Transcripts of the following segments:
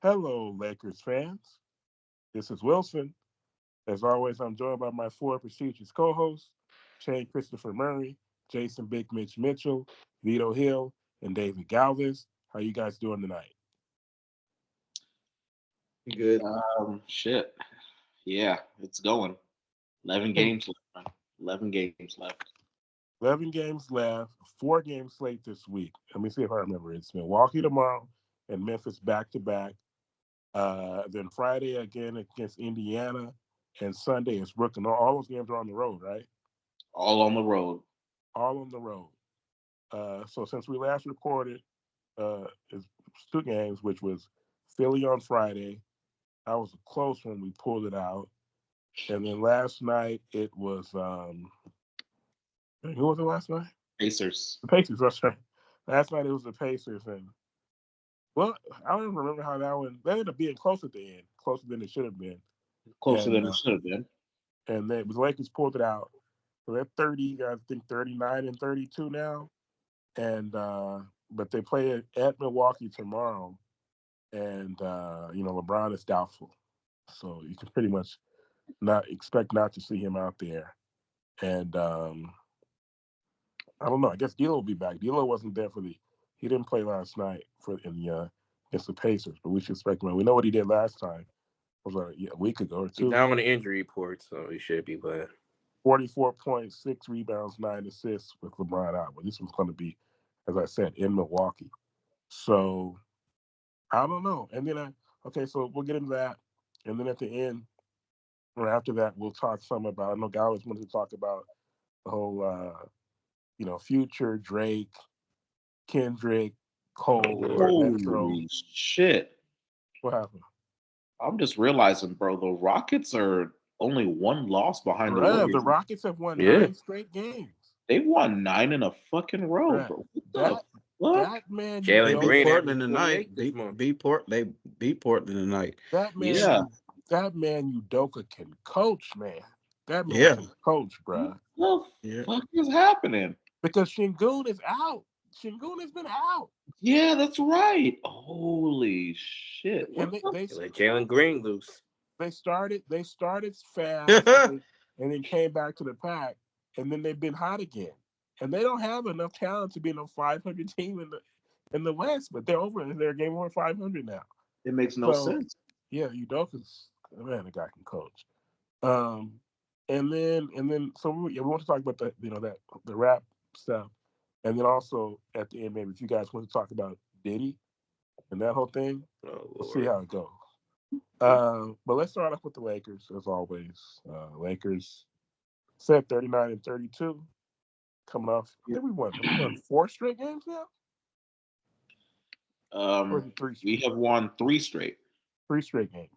Hello, Lakers fans. This is Wilson. As always, I'm joined by my four prestigious co-hosts, Shane Christopher Murray, Jason Big Mitch Mitchell, Vito Hill, and David Galvez. How you guys doing tonight? Good. Shit. Yeah, it's going. 11 games left. Man. 11 games left. 11 games left, 4 games slate this week. Let me see if I remember. It's Milwaukee tomorrow and Memphis back-to-back. Then Friday again against Indiana, and Sunday is Brooklyn. All those games are on the road, right? All on the road. All on the road. So since we last recorded, it's 2 games, which was Philly on Friday. That was a close one. We pulled it out. And then last night it was who was it last night? Pacers. The Pacers, that's right. Last night it was the Pacers, and well, I don't even remember how that one. They ended up being close at the end, closer than it should have been. Closer And than it should have been. and then the Lakers pulled it out. So they're 30, I think 39 and 32 now. And but they play at Milwaukee tomorrow, and LeBron is doubtful, so you can pretty much not expect not to see him out there. And I don't know. I guess D'Lo will be back. D'Lo wasn't there he didn't play last night against the Pacers, but we should expect him. We know what he did last time. It was a week ago or He's two. down on the injury report, so he should be playing. 44 points, 6 rebounds, 9 assists with LeBron out. But this was going to be, as I said, in Milwaukee. So I don't know. And then so we'll get into that. And then at the end, or after that, we'll talk some about. I know Galvez wanted to talk about the whole, Future, Drake, Kendrick, Cole, Metro. Holy shit. What happened? I'm just realizing, bro, the Rockets are only one loss behind the Bruh, Warriors. the Rockets have won Yeah. 9 straight games. They won 9 in a fucking row, Bruh, bro. What the fuck? that man, Jalen you Green Green, averaged Portland 28 tonight. this month. They beat Portland tonight. that man, Yeah. that man, Udoka can coach, man. That man Yeah. can coach, bruh. What the Yeah. fuck is happening? Because Shingun is out. Shingun has been out. Yeah, that's right. Holy shit. And What the they They let Jalen Green loose. they started fast and then came back to the pack, and then they've been hot again. And they don't have enough talent to be in a 500 team in the West, but they're a game over 500 now. It makes no So sense. yeah, Udoka's man, the guy can coach. And then so we want to talk about the rap stuff, and then also at the end maybe if you guys want to talk about Diddy and that whole thing, Oh, we'll see Lord. how it goes. But let's start off with the Lakers as always. Lakers set 39 and 32, coming off. I think we won 4 straight games now, or is it 3 We straight? have won 3 straight. 3 straight games,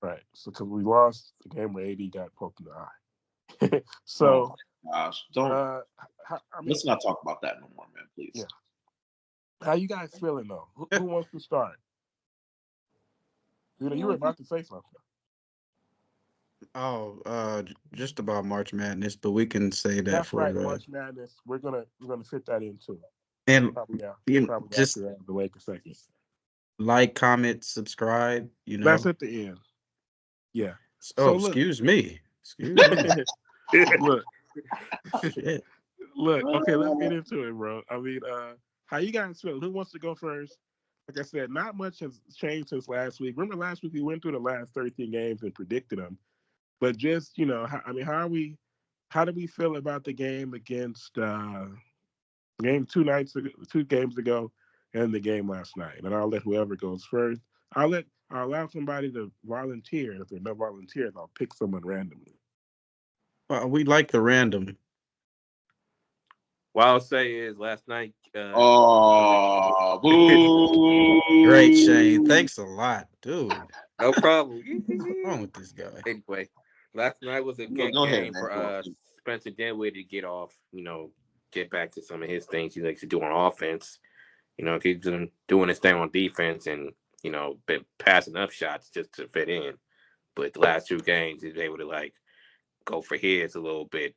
right? So because we lost the game where AD got poked in the eye. So Oh gosh, don't I mean, let's not talk about that no more, man. Please. yeah. How you guys feeling though? Who wants to start? You were about to say something. Just about March Madness, but we can say that That's for right, March Madness. We're gonna fit that in too. and Probably just after the Lakers segment. like, comment, subscribe. That's at the end. Yeah. Oh, So look, excuse me. look, Shit. look. Okay, let's get into it, bro. I mean, how you guys feel? Who wants to go first? Like I said, not much has changed since last week. Remember last week we went through the last 13 games and predicted them. But just how do we feel about the game against game 2 games ago, and the game last night? And I'll let whoever goes first. I'll allow somebody to volunteer. If there are no volunteers, I'll pick someone randomly. We like the random. What I'll say is last night. Oh, boo! Great, Shane. Thanks a lot, dude. No problem. What's wrong with this guy? Anyway, last night was a good Go ahead, game man. for Go ahead. Spencer Dinwiddie to get off. Get back to some of his things he likes to do on offense. He's doing his thing on defense and been passing up shots just to fit in. But the last 2 games, he's able to go for his a little bit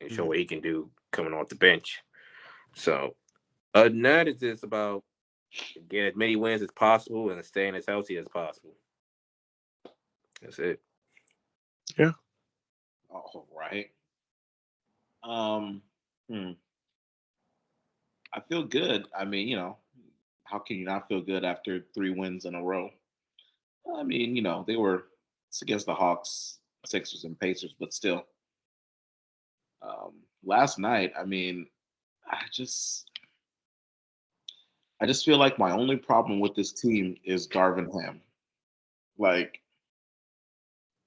and show what he can do coming off the bench. So, other than that, it's just about Get as many wins as possible and staying as healthy as possible. That's it. Yeah. Oh, right. Hmm. I feel good. I mean, how can you not feel good after 3 wins in a row? I mean, it's against the Hawks, Sixers, and Pacers, but still. Last night, I mean, I just, I just feel like my only problem with this team is Darvin Ham. Like,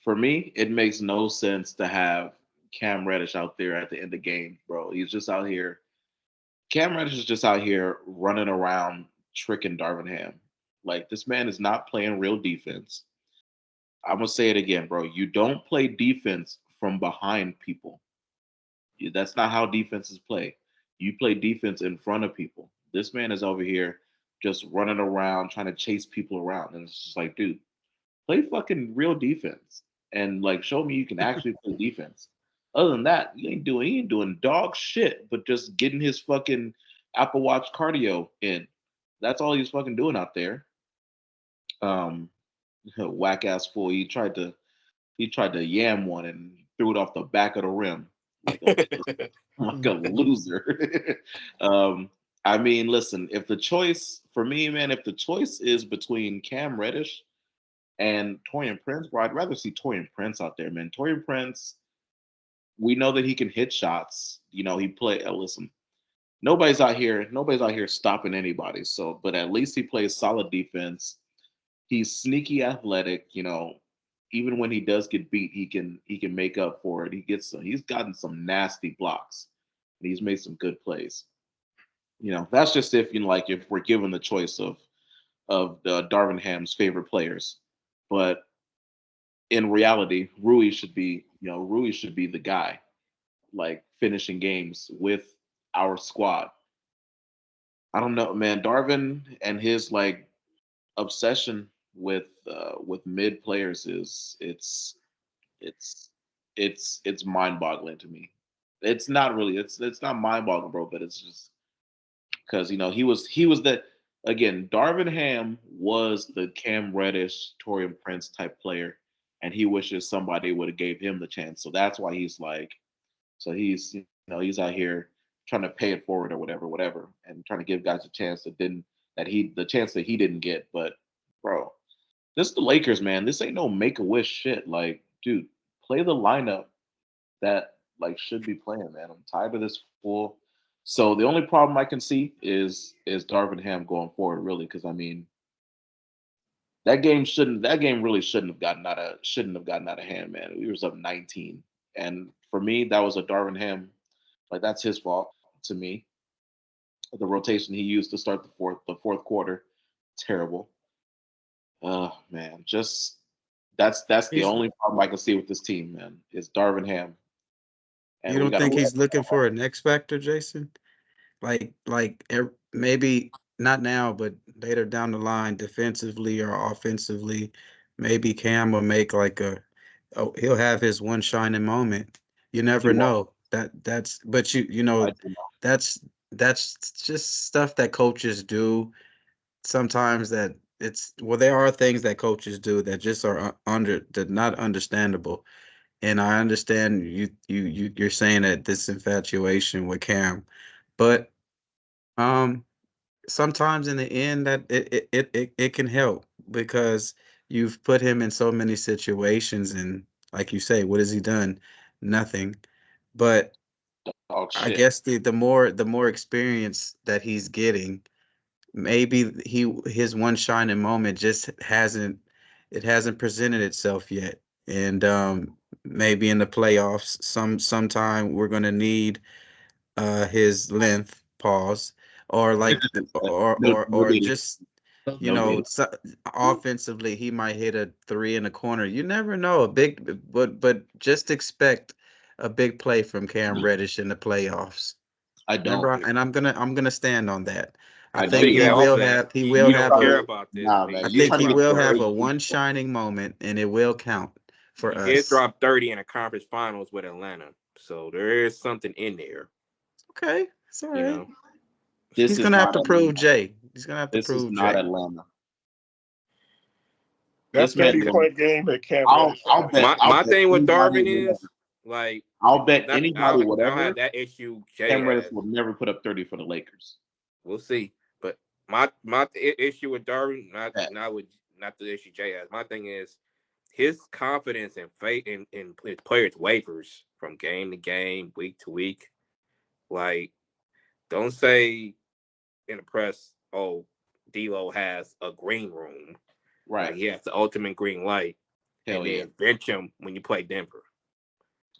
for me, it makes no sense to have Cam Reddish out there at the end of the game, bro. He's just out here. Cam Reddish is just out here running around tricking Darvin Ham. Like, this man is not playing real defense. I'm gonna say it again, bro. You don't play defense from behind people. That's not how defenses play. You play defense in front of people. This man is over here just running around trying to chase people around, and it's just like, dude, play fucking real defense and like show me you can actually play defense. Other than that, he ain't doing dog shit, but just getting his fucking Apple Watch cardio in. That's all he's fucking doing out there. Um, whack ass fool. He tried to yam one and threw it off the back of the rim like a like a loser. I mean, listen, if the choice for me, man, if the choice is between Cam Reddish and Torian Prince, bro, I'd rather see Torian Prince out there, man. Torian Prince, we know that he can hit shots. He play. Listen, nobody's out here stopping anybody. So, but at least he plays solid defense. He's sneaky athletic. Even when he does get beat, he can make up for it. He's gotten some nasty blocks, and he's made some good plays. That's just if like if we're given the choice of the Darvin Ham's favorite players, but in reality, Rui should be the guy, like finishing games with our squad. I don't know, man. Darvin and his like obsession with mid players is it's it's mind boggling to me. It's not really it's not mind boggling, bro, but it's just because he was the again Darvin Ham was the Cam Reddish, Torian Prince type player, and he wishes somebody would have gave him the chance. So that's why he's like, so he's out here trying to pay it forward or whatever, and trying to give guys a chance the chance that he didn't get. But bro, this is the Lakers, man. This ain't no make a wish shit. Like, dude, play the lineup that like should be playing, man. I'm tired of this fool. So the only problem I can see is Darvin Ham going forward, really, because I mean that game really shouldn't have gotten out of hand, man. We was up 19, and for me that was a Darvin Ham, like that's his fault to me. The rotation he used to start the fourth quarter, terrible. Oh man, just that's the He's only problem I can see with this team, man. Is Darvin Ham, You and we don't got to think win. he's looking for an X factor, Jason? Maybe not now, but later down the line, defensively or offensively, maybe Cam will make he'll have his one shining moment. You He never won't. know. But I do know. that's that's just stuff that coaches do sometimes. There are things that coaches do that just are that not understandable. And I understand you're saying that this infatuation with Cam, but um sometimes in the end that it can help because you've put him in so many situations, and like you say, what has he done? Nothing. But Oh I shit. guess the more experience that he's getting, maybe his one shining moment just hasn't presented itself yet. And maybe in the playoffs sometime we're going to need his length pause, or like No, no or diddy. just No diddy. offensively he might hit a three in the corner. You never know. But just expect a big play from Cam Reddish in the playoffs. I Remember, don't. and I'm gonna stand on that. I I think don't. Speaking he of will offense, have he will he You have don't trying a care to about this, nah, but man. I You he did think trying to he get drop will have 30. a 30. one shining moment, and it will count for He did us. drop 30 in the conference finals with Atlanta, so there is something in there. Okay, it's all You right. know, This He's is gonna have not to prove Atlanta. Jay. He's gonna have to This is prove not Jay. Atlanta. That This man 30-point game that Cam I'll Reddish I'll had. bet I'll My bet thing with anybody Darvin is whatever. like I'll bet not, anybody I don't whatever. have that issue. Jay Cam Reddish has. will never put up 30 for the Lakers. We'll see. But my issue with Darvin, That not the issue Jay has. My thing is his confidence and faith in his players wavers from game to game, week to week. Like, don't say in the press, oh, D'Lo has a green room. right. Like he has the ultimate green light, Hell and yeah. then bench him when you play Denver.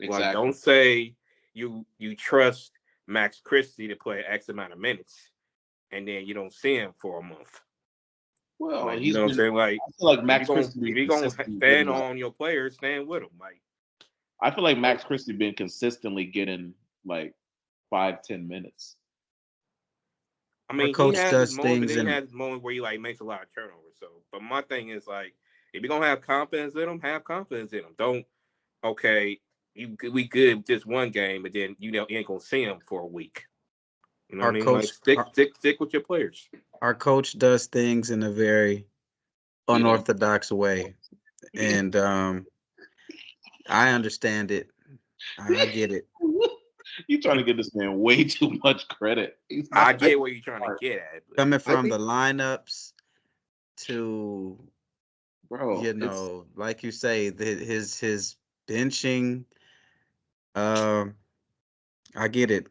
Exactly. Like, don't say you trust Max Christie to play X amount of minutes, and then you don't see him for a month. Well, Like, you he's know what I'm been. saying? Like, I feel like if Max you're Christie gonna consistently stand getting. on your players, stand with them. Like, I feel like Max Christie been consistently getting like 5-10 minutes. I Our mean, he coach has his does moment, but things then he in has his moment where he like makes a lot of turnovers. So, but my thing is like, if you're gonna have confidence in him, have confidence in him. Don't we good this one game, but then you ain't gonna see him for a week. You know what our I mean? Like, coach stick with your players. our coach does things in a very You know, unorthodox way. And I understand it. I get it. you trying to give this man way too much credit. He's I not get where you're trying to smart. get at, but Coming I from think the lineups to, Bro, you it's know, like you say, his benching. Um, I get it,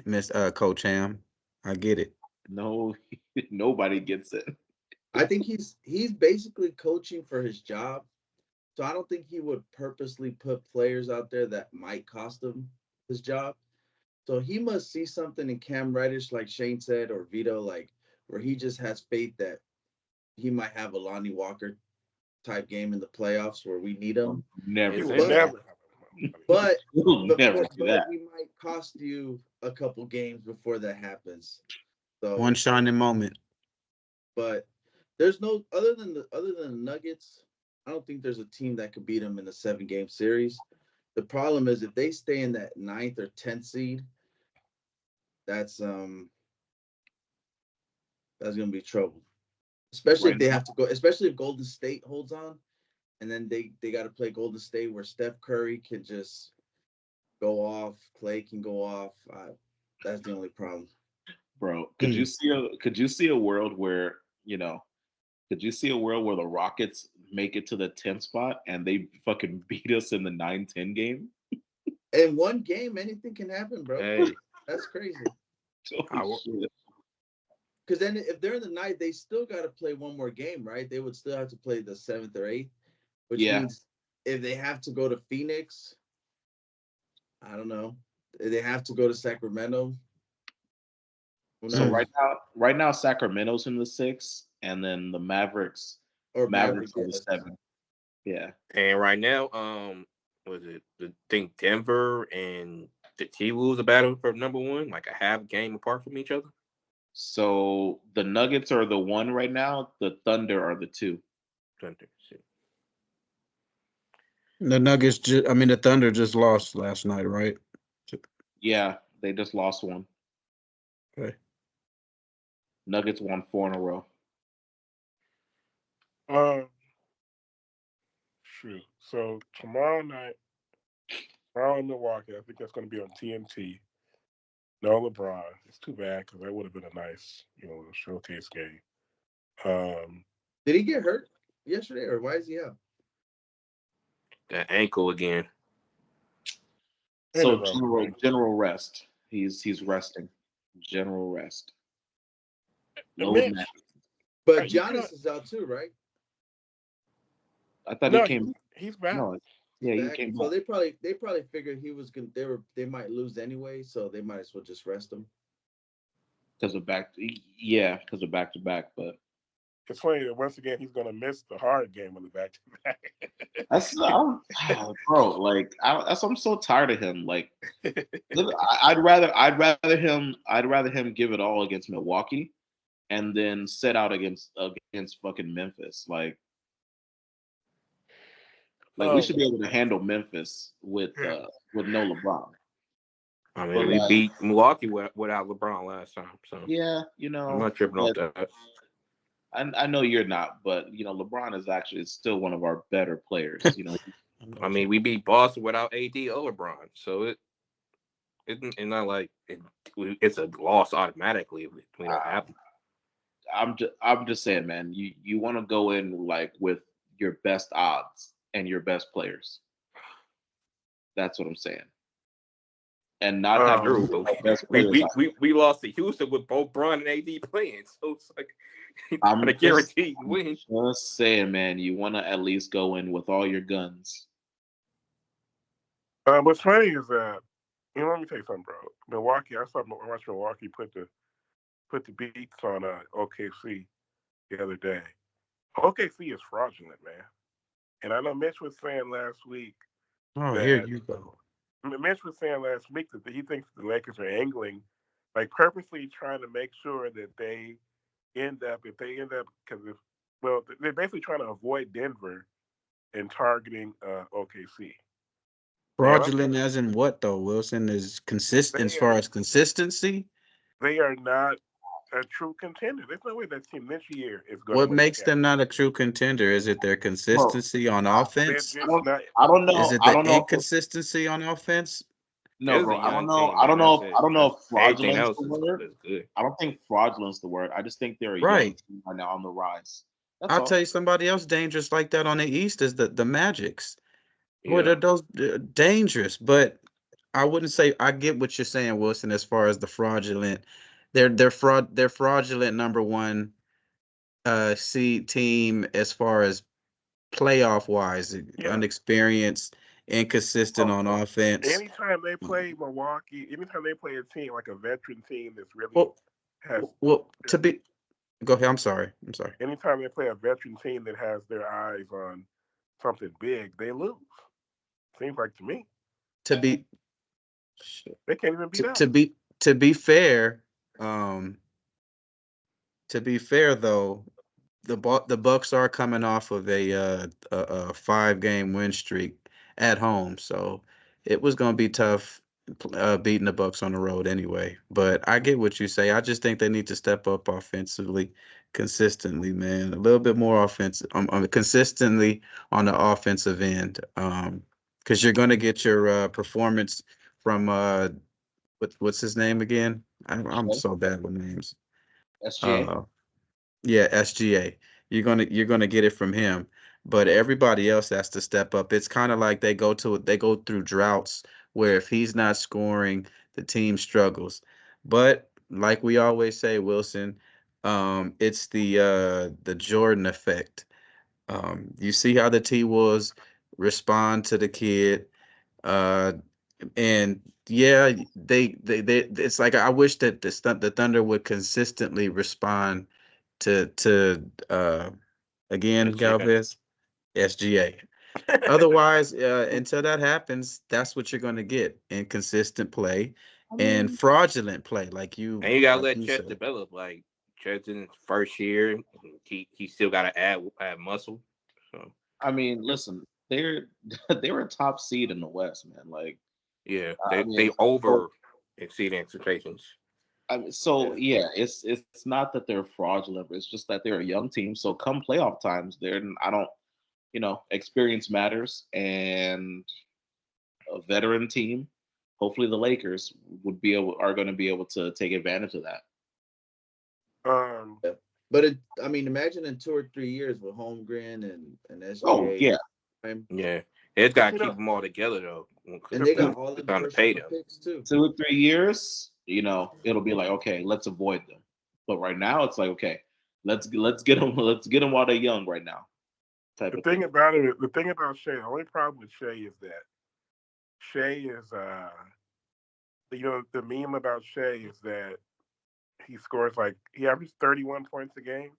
Miss Coach Ham. I get it. no nobody gets it. I think he's basically coaching for his job. So I don't think he would purposely put players out there that might cost him his job. So he must see something in Cam Reddish, like Shane said, or Vito, like where he just has faith that he might have a Lonnie Walker type game in the playoffs where we need him. Never He It's will do in that. there. never. But You'll never do but that. we might cost you a couple games before that happens. So One shining moment. but there's no other than the Nuggets. I don't think there's a team that could beat them in a 7-game series. The problem is if they stay in that 9th or 10th seed, that's gonna be trouble. Especially if Right they now, have to go. Especially if Golden State holds on, and then they got to play Golden State where Steph Curry can just go off, Clay can go off. That's the only problem. bro, Hmm. could you see a world where, could you see a world where the Rockets make it to the 10th spot and they fucking beat us in the 9-10 game? In one game, anything can happen, bro. Hey, That's crazy. Holy shit. Because then if they're in the night, they still got to play one more game, right? They would still have to play the 7th or 8th, which Yeah. means if they have to go to Phoenix, I don't know. If they have to go to Sacramento. Who So knows? right now Sacramento's in the 6, and then the Mavericks Or Mavericks are the yes. 7. Yeah. and right now, was it? I think Denver and the T-Wolves are battling for number one, like a half game apart from each other. So the Nuggets are the 1 right now. The Thunder are the 2. Thunder, shit. The Nuggets, the Thunder just lost last night, right? Yeah, they just lost 1. Okay. Nuggets won 4 in a row. Shoot. So tomorrow in Milwaukee, I think that's going to be on TNT. No LeBron. It's too bad because that would have been a nice, showcase game. Did he get hurt yesterday, or why is he out? That ankle again. So general rest. He's resting. General rest. Load Mitch, management. But you Giannis is out too, right? I thought no, he came. he's back. No, yeah, he Back. came So back. they probably figured he was gonna. They might lose anyway, so they might as well just rest him. Because of back. Yeah, because of back to back. But It's funny that once again he's going to miss the hard game on the back to back. that's bro. Like I'm so tired of him. Like I'd rather him give it all against Milwaukee, and then set out against fucking Memphis. Like we should be able to handle Memphis with no LeBron. I But mean, we beat Milwaukee without LeBron last time, so yeah, I'm not tripping off that. I know you're not, but LeBron is actually still one of our better players. I mean, we beat Boston without AD or LeBron, so it's not like it's a loss automatically if we don't have them. I'm just saying, man. You want to go in like with your best odds and your best players. That's what I'm saying, and not have True, the but best players out. we lost to Houston with both Bron and AD playing, so it's like it's not a I'm guaranteed win. just saying, man. You want to at least go in with all your guns. What's funny is that let me tell you something, bro. Milwaukee, I watched Milwaukee put the beats on OKC the other day. OKC is fraudulent, man. And I know Mitch was saying last week Oh, here that you go. Mitch was saying last week that he thinks the Lakers are angling, like purposely trying to make sure that they end up because they're basically trying to avoid Denver and targeting OKC. Fraudulent as in what though? Wilson is consistent as far as consistency. They are not a true contender. There's no way that team this year is going to What win makes the them not a true contender? Is it their Well, consistency on They're offense? just not. I don't Is know. it I the don't know. inconsistency on offense? No, This is a bro. I don't young know. team, I don't man. know. That's I it. don't know if Everything fraudulent's else the word. is good. I don't think fraudulent's the word. I just think they're a young Right. team right now on the rise. That's I'll all. tell you somebody else dangerous like that on the East is the Magics. Boy, Yeah. those dangerous, but I wouldn't say I get what you're saying, Wilson, as far as the fraudulent. They're fraudulent number one seed team as far as playoff wise, Yeah. unexperienced, inconsistent Oh, on offense. anytime they play Milwaukee, anytime they play a team like a veteran team that's really Well, has, well, to be go ahead. I'm sorry. I'm sorry. anytime they play a veteran team that has their eyes on something big, they lose. Seems like to me To be they can't even beat to, us. to be to be fair, um, to be fair though, the Bucks are coming off of a 5-game win streak at home, so it was going to be tough beating the Bucks on the road anyway. But I get what you say. I just think they need to step up offensively, consistently, man. A little bit more offensive, consistently on the offensive end, because you're going to get your performance from what's his name again? I'm Okay. so bad with names. SGA. Uh, yeah, SGA. You're gonna get it from him, but everybody else has to step up. It's kind of like they go through droughts where if he's not scoring, the team struggles. But like we always say, Wilson, it's the Jordan effect. You see how the T-Wolves respond to the kid. Uh, and yeah, they it's like I wish that the Thunder would consistently respond to again SGA. Galvez SGA. Otherwise, until that happens, that's what you're going to get: inconsistent play I and mean, fraudulent play, And you gotta like let you Chet said. develop. Like Chet's in his first year, he still gotta add muscle. So listen, they're they're a top seed in the West, man. Like, yeah, I they mean, so over exceed expectations. so yeah, it's not that they're fraudulent, but it's just that they're a young team. So come playoff times, I don't, experience matters, and a veteran team. Hopefully, the Lakers are going to be able to take advantage of that. Um, Yeah. But I mean, imagine in 2 or 3 years with Holmgren and Oh SGA, yeah, Yeah, it's but gotta you keep know, them all together though, and because they if got two, all it's them time to first pay round them. picks too. 2 or 3 years, it'll be like, okay, let's avoid them. But right now, it's like, okay, let's get them, let's get them while they're young right now, type the of thing thing. about it, the thing about Shea, the only problem with Shea is that Shea is, the meme about Shea is that he scores like he averages 31 points a game,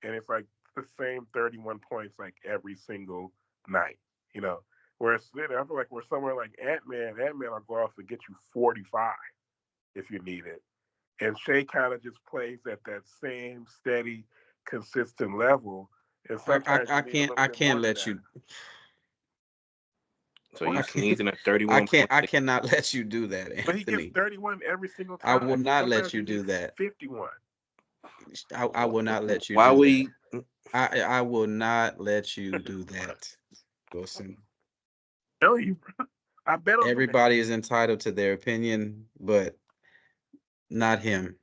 and it's like the same 31 points like every single night. You know, whereas I feel like we're somewhere like Ant Man will go off and get you 45 if you need it, and Shea kind of just plays at that same steady, consistent level, and I, sometimes I, I you need a can't little I bit more can't than let that. you So you Why? sneezing at 31 points. I cannot let you do that, But he gets Anthony. 31 every single I time. will not let Sometimes you he do gets that. 51. I will not let you Why do that. we? I will not let you do that, Wilson. Tell you, bro. I bet on the man. Everybody is entitled to their opinion, but not him,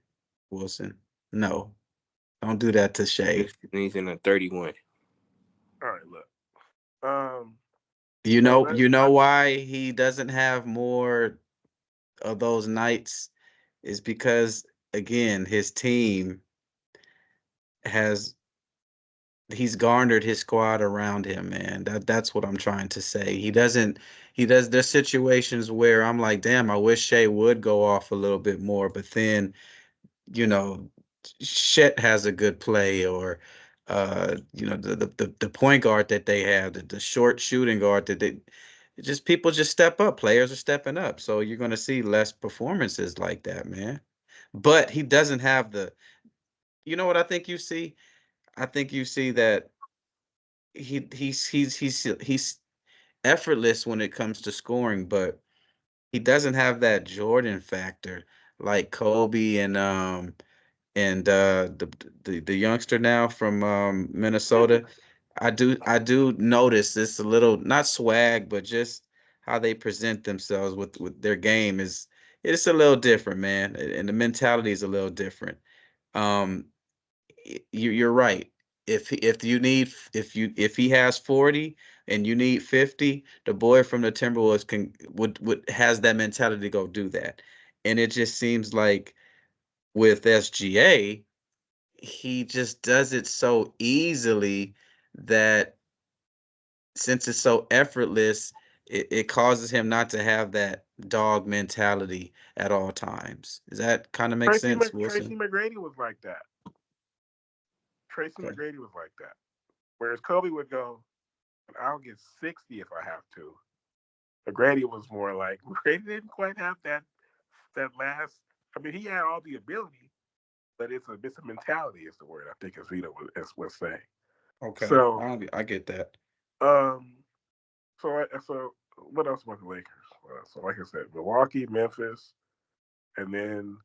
Wilson. No, don't do that to Shay. Sneezing at 31. All right, look. Um, You know why he doesn't have more of those nights is because again, his team has he's garnered his squad around him, man. That's what I'm trying to say. He does there's situations where I'm like, damn, I wish Shay would go off a little bit more, but then, you know, Chet has a good play or you know, the point guard that they have, the short shooting guard that they just people just step up. Players are stepping up. So you're gonna see less performances like that, man. But he doesn't have the you know what I think you see? I think you see that he's effortless when it comes to scoring, but he doesn't have that Jordan factor like Kobe and the youngster now from Minnesota. I do notice this a little not swag, but just how they present themselves with their game is it's a little different, man, and the mentality is a little different. Um, you're right. If you need if he has 40 and you need 50, the boy from the Timberwolves can would has that mentality to go do that. And it just seems like with SGA, he just does it so easily that since it's so effortless, it causes him not to have that dog mentality at all times. Does that kind of make sense, Tracy Wilson? McGrady was like that. Tracy Okay. McGrady was like that. Whereas Kobe would go, I'll get 60 if I have to. McGrady was more like McGrady didn't quite have that last. I mean, he had all the ability, but it's a mentality is the word I think as Vito was saying. Okay. So I get that. um so what else about the Lakers? So like I said, Milwaukee, Memphis, and then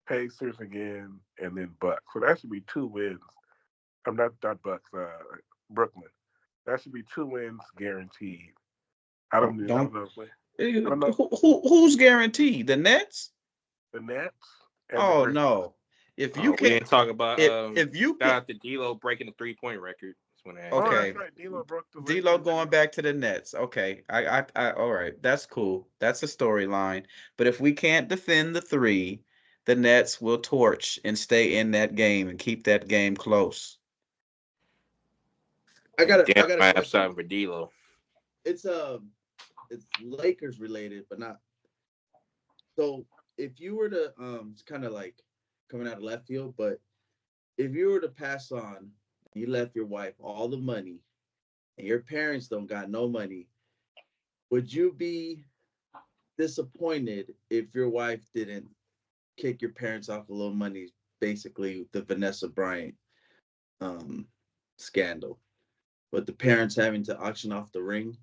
Pacers again, and then Bucks. So that should be 2 wins. I'm not Bucks. Brooklyn. That should be 2 wins guaranteed. I don't know. I don't know Who's guaranteed? The Nets? the Nets and the Oh Grizzlies. no. If you We can't didn't talk about if you shout can out to D'Lo breaking the 3-point record. That's when it happened. Oh, okay. that's right. D'Lo broke the D'Lo Lakers. going back to the Nets. Okay. I all right. That's cool. That's a storyline. But if we can't defend the three, the Nets will torch and stay in that game and keep that game close. I got Damn, a I have question. something for D'Lo. It's it's Lakers related, but not. So if you were to it's kind of like coming out of left field, but if you were to pass on, you left your wife all the money, and your parents don't got no money, would you be disappointed if your wife didn't kick your parents off a little money? Basically, the Vanessa Bryant um, scandal, with the parents having to auction off the ring.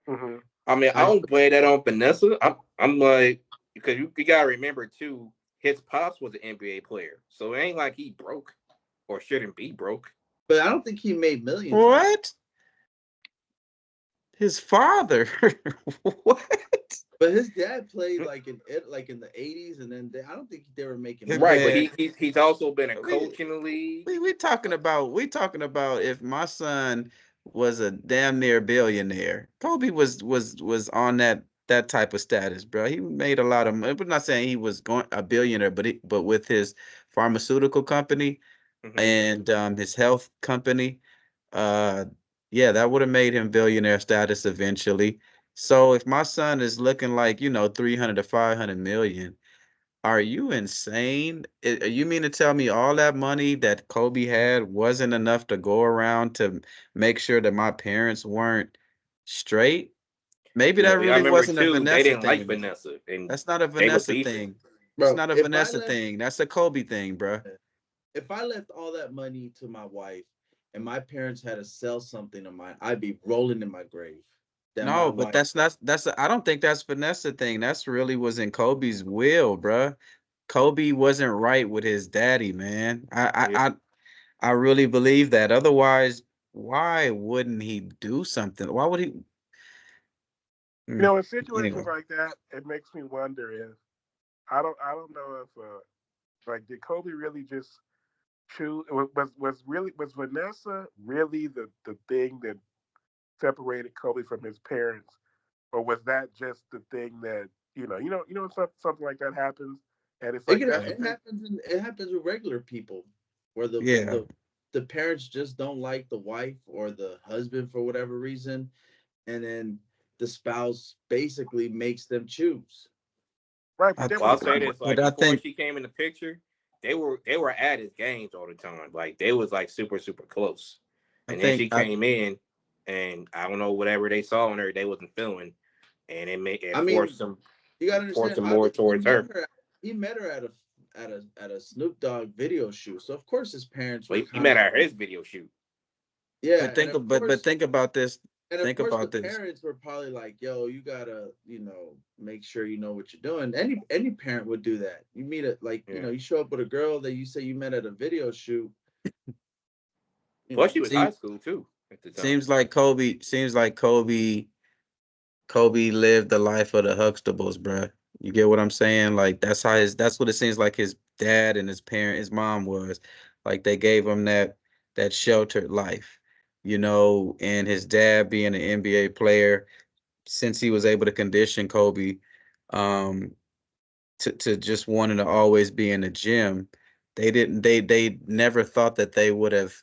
Mm-hmm. I mean, I How, don't blame that on Vanessa. I'm like, because you gotta remember too, his pops was an NBA player, so it ain't like he broke or shouldn't be broke. but I don't think he made millions. What? His father. What? But his dad played like in the 80s, and then I don't think they were making His millions. Right, but man. he's also been a We coach in the league. we talking about if my son was a damn near billionaire. Kobe was on that type of status, bro. He made a lot of money. We're not saying he was going a billionaire, but with his pharmaceutical company Mm-hmm. and his health company, uh yeah, that would have made him billionaire status eventually. So if my son is looking like, 300 to 500 million, are you insane? You mean to tell me all that money that Kobe had wasn't enough to go around to make sure that my parents weren't straight? Maybe Yeah, that I really remember wasn't a too. They Vanessa didn't like thing. Vanessa, and That's not a they was Vanessa beefing. thing. It's Bro, not a Vanessa thing. That's a Kobe thing, bro. if I left all that money to my wife and my parents had to sell something of mine, I'd be rolling in my grave. that my No, but wife. I don't think that's Vanessa thing. That's really was in Kobe's will, bruh. Kobe wasn't right with his daddy, man. Yeah. I really believe that. Otherwise, why wouldn't he do something? Why would he? You Mm, know, in situations anyway, like that, it makes me wonder if I don't know if like did Kobe really just choose was Vanessa really the thing that separated Kobe from his parents, or was that just the thing that something like that happens, and it's It like can, that's the it thing. happens. It happens with regular people, where yeah, the parents just don't like the wife or the husband for whatever reason, and then the spouse basically makes them choose. Right, I but then Well, when I'll it say comes, this: but like I before think she came in the picture, they were at his games all the time. Like they was like super close. I And then think she I came in, and I don't know whatever they saw in her, they wasn't feeling, and I it mean, you gotta forced understand, them more he towards met her. her. He met her at a Snoop Dogg video shoot. So of course his parents But were he kind met of her at his video shoot. yeah, but and think of of but course think about this. and of Think course the about this. parents were probably like, "Yo, you gotta make sure you know what you're doing." Any parent would do that. You meet it like Yeah. you show up with a girl that you say you met at a video shoot. You Plus, she know, was high school too at the time. Seems like Kobe lived the life of the Huxtables, bruh. You get what I'm saying? Like that's what it seems like his dad and his mom was. Like they gave him that sheltered life, and his dad being an NBA player, since he was able to condition Kobe, um, to just wanting to always be in the gym, they never thought that they would have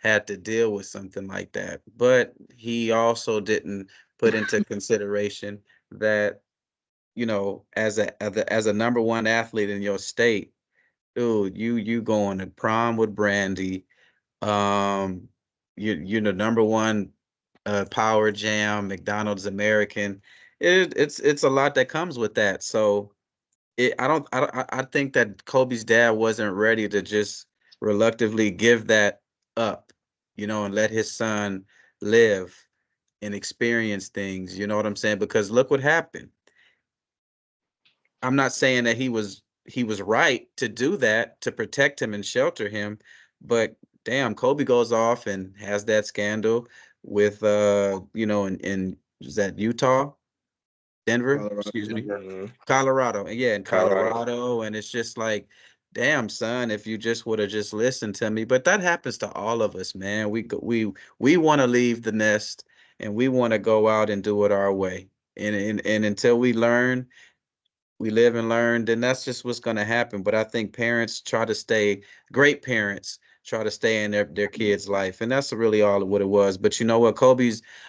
had to deal with something like that. But he also didn't put into consideration that, as a number one athlete in your state, dude, you going to prom with Brandy, um, you're the number one Power Jam, McDonald's American. It's a lot that comes with that. So I think that Kobe's dad wasn't ready to just reluctantly give that up, and let his son live and experience things. You know what I'm saying? Because look what happened. I'm not saying that he was right to do that to protect him and shelter him, but damn, Kobe goes off and has that scandal with in is that Utah? Denver, Colorado. excuse me. Yeah. Hmm. Colorado. And yeah, in Colorado. Colorado. And it's just like, damn, son, if you just would have just listened to me. But that happens to all of us, man. We want to leave the nest and we want to go out and do it our way. And until we live and learn, then that's just what's gonna happen. But I think great parents try to stay in their kids' life. And that's really all of what it was. But you know what,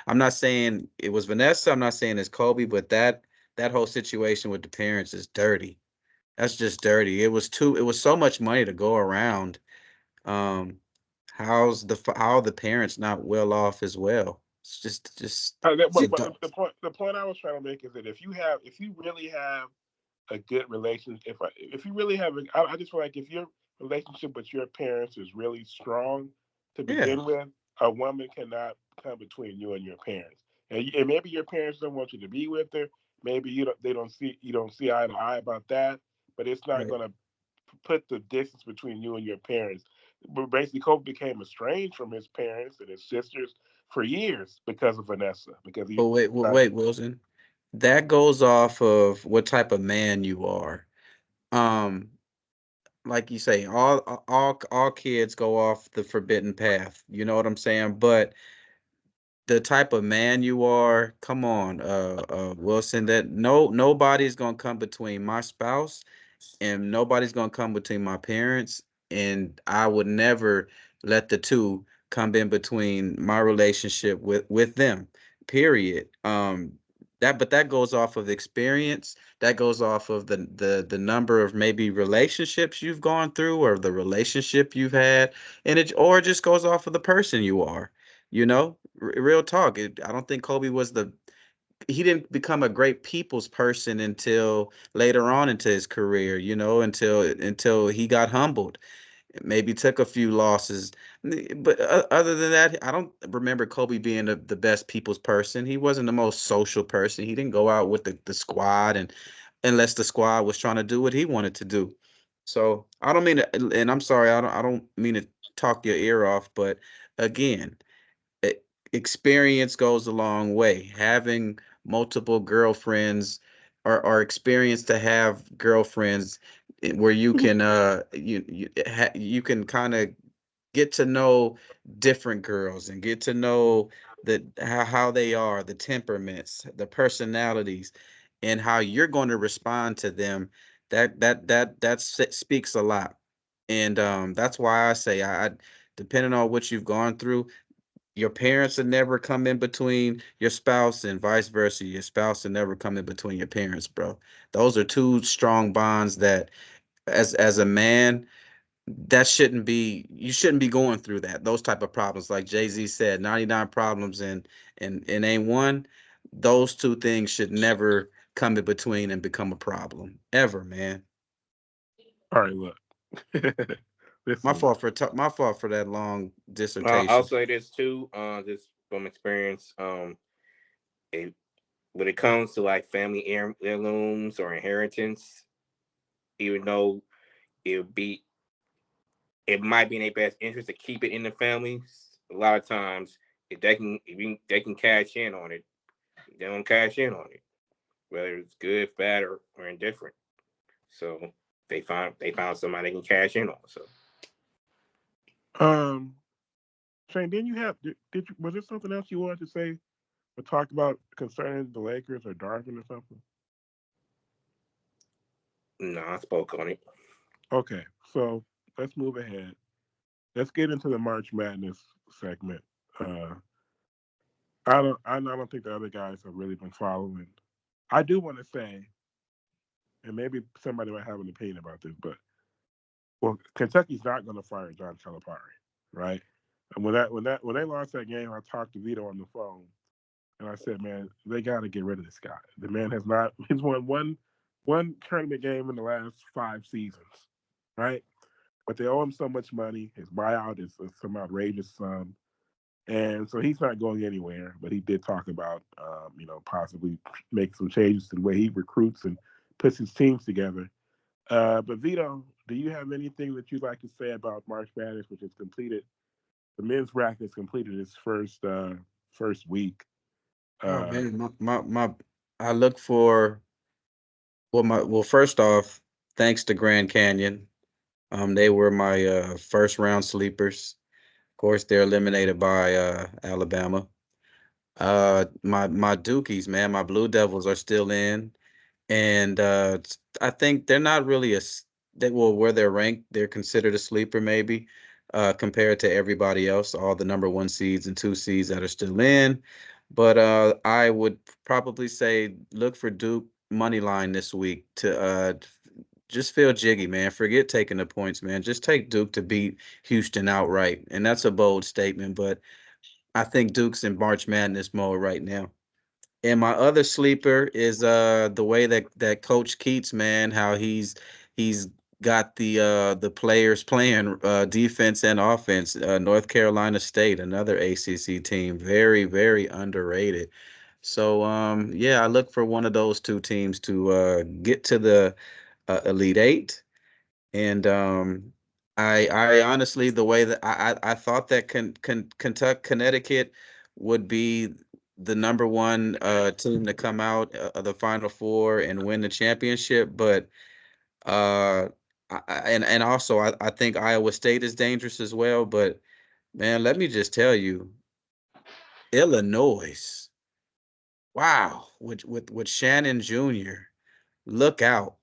I'm not saying it was Vanessa, I'm not saying it's Kobe, but that whole situation with the parents is dirty. That's just dirty. It was so much money to go around. Um, how the parents not well off as well? It's just it's a but du- the point I was trying to make is that if you really have a good relationship, if you really have, I just feel like if your relationship with your parents is really strong to yeah, begin with, a woman cannot come between you and your parents. And maybe your parents don't want you to be with her. Maybe you don't see eye to eye about that. But it's not right. going to put the distance between you and your parents. But basically, Kobe became estranged from his parents and his sisters for years because of Vanessa. Because But he, wait, Wilson. That goes off of what type of man you are. Um, like you say, all kids go off the forbidden path. You know what I'm saying? But the type of man you are, come on, Wilson, that nobody's gonna come between my spouse and nobody's gonna come between my parents, and I would never let the two come in between my relationship with them. Period. But that goes off of experience. That goes off of the number of maybe relationships you've gone through or the relationship you've had, and it just goes off of the person you are. Real talk. I don't think Kobe he didn't become a great people's person until later on into his career, until he got humbled, maybe took a few losses. But other than that, I don't remember Kobe being the best people's person. He wasn't the most social person. He didn't go out with the squad and unless the squad was trying to do what he wanted to do. So I don't mean to, and I'm sorry, I don't mean to talk your ear off, but again, e- experience goes a long way. Having multiple girlfriends or experience to have girlfriends where you can you can kind of get to know different girls and get to know how they are, the temperaments, the personalities, and how you're going to respond to them. Speaks a lot, and that's why I say I depending on what you've gone through, your parents will never come in between your spouse and vice versa. Your spouse will never come in between your parents, bro. Those are two strong bonds that as a man that shouldn't be you shouldn't be going through those type of problems like Jay-Z said 99 problems and ain't one. Those two things should never come in between and become a problem ever, man. All right, look. My Listen, fault for my fault for that long I'll dissertation. say this too, just from experience. It, when it comes to like family heirlooms or inheritance, even though it would be, it might be in their best interest to keep it in the family. A lot of times, they can cash in on it, they don't cash in on it, whether it's good, bad, or indifferent. So they found somebody they can cash in on. So um, Shane, didn't you have did you was there something else you wanted to say or talk about concerning the Lakers or Darvin or something? no, I spoke on it. Okay, so let's move ahead. Let's get into the March Madness segment. Uh, I don't think the other guys have really been following. I do want to say, and maybe somebody might have an opinion about this, but well, Kentucky's not going to fire John Calipari, right? And when they lost that game, I talked to Vito on the phone, and I said, man, they got to get rid of this guy. The man has not he's won one tournament game in the last 5 seasons, right? But they owe him so much money. His buyout is some outrageous sum, and so he's not going anywhere. But he did talk about, possibly make some changes to the way he recruits and puts his teams together. But Vito, do you have anything that you'd like to say about March Madness, which is completed? The men's bracket has completed its first week. Oh Uh, man, my I look for first off, thanks to Grand Canyon. They were my first round sleepers. Of course, they're eliminated by Alabama. My Dukies, man, my Blue Devils are still in, and I think they're not really where they're ranked, they're considered a sleeper maybe, compared to everybody else, all the number one seeds and two seeds that are still in. But I would probably say look for Duke money line this week to just feel jiggy, man. Forget taking the points, man. Just take Duke to beat Houston outright, and that's a bold statement, but I think Duke's in March Madness mode right now. And my other sleeper is the way that Coach Keats, man, how he's got the players playing defense and offense. North Carolina State, another ACC team, very very underrated. So yeah, I look for one of those two teams to get to the Elite Eight. And I honestly, the way that I thought that Kentucky, Connecticut would be the number one team to come out of the Final Four and win the championship, but uh, and also I think Iowa State is dangerous as well. But man, let me just tell you, Illinois, wow, with Shannon Jr., look out.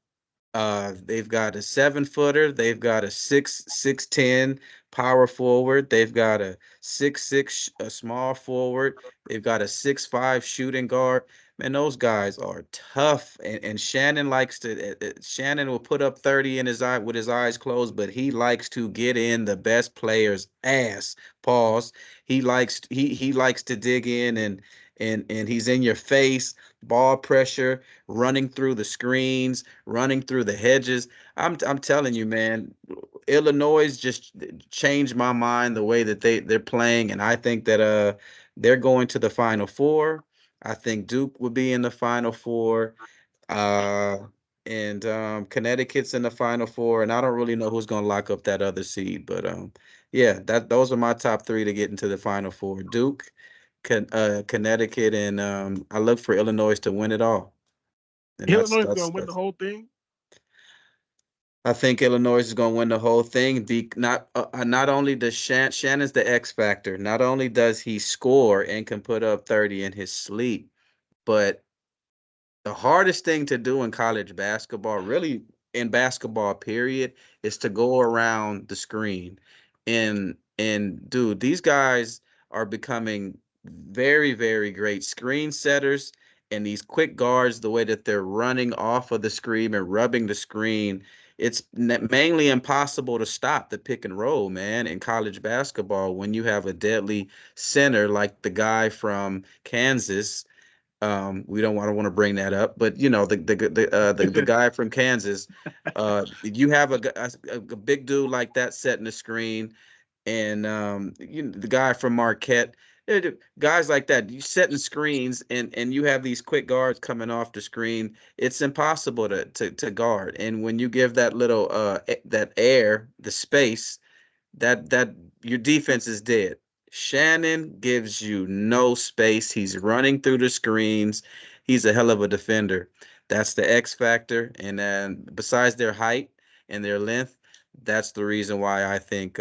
They've got a 7 footer. They've got a 6'10" power forward. They've got a 6'6" a small forward. They've got a 6'5" shooting guard. Man, those guys are tough. And Shannon likes to. Shannon will put up 30 in his eye with his eyes closed, but he likes to get in the best player's ass. Pause. He likes to dig in and he's in your face. Ball pressure, running through the screens, running through the hedges. I'm telling you, man, Illinois just changed my mind the way that they're playing, and I think that they're going to the Final Four. I think Duke will be in the Final Four. Uh, and Connecticut's in the Final Four, and I don't really know who's going to lock up that other seed, but yeah, those are my top three to get into the Final Four: Duke, Connecticut, and I look for Illinois to win it all. And Illinois is going to win the whole thing. I think Illinois is going to win the whole thing. Not only does Shannon's the X factor. Not only does he score and can put up 30 in his sleep, but the hardest thing to do in college basketball, really in basketball period, is to go around the screen. And dude, these guys are becoming very, very great screen setters, and these quick guards, the way that they're running off of the screen and rubbing the screen, it's mainly impossible to stop the pick and roll, man, in college basketball when you have a deadly center like the guy from Kansas. We don't want to bring that up, but you know the guy from Kansas. You have a big dude like that setting the screen, and the guy from Marquette. Guys like that, you setting screens, and you have these quick guards coming off the screen. It's impossible to guard, and when you give that little that air, the space, that your defense is dead. Shannon gives you no space. He's running through the screens. He's a hell of a defender. That's the X factor. And then besides their height and their length, that's the reason why I think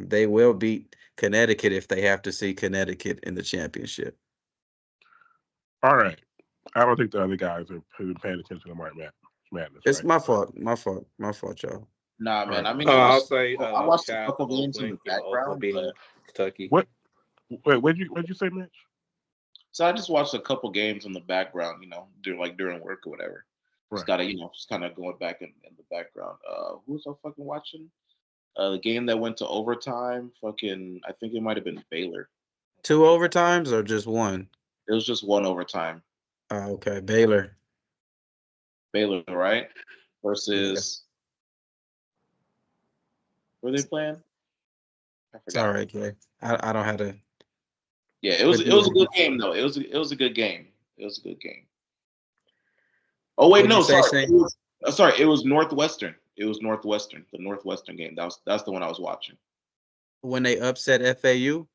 they will beat Connecticut if they have to see Connecticut in the championship. All right. I don't think the other guys are paying attention to March Madness. It's right? my fault. My fault, y'all. Nah, man. I mean, I'll say I watched a shout out couple to games in the Oakland. You know, Oakland background. beating Kentucky. What? Wait, what'd you say, Mitch? So I just watched a couple games in the background, during work or whatever. Right. Just gotta, just kind of going back in the background. Who was I fucking watching? The game that went to overtime. I think it might have been Baylor. 2 overtimes or just one? It was just one overtime. Oh, okay, Baylor, right? Versus were they playing? I It's forgot. all right, Jay. I don't have to. Yeah, it was a good game though. It was a good game. It was a good game. Oh wait, no, sorry. It was Northwestern. It was Northwestern. The Northwestern game. That's the one I was watching. When they upset FAU?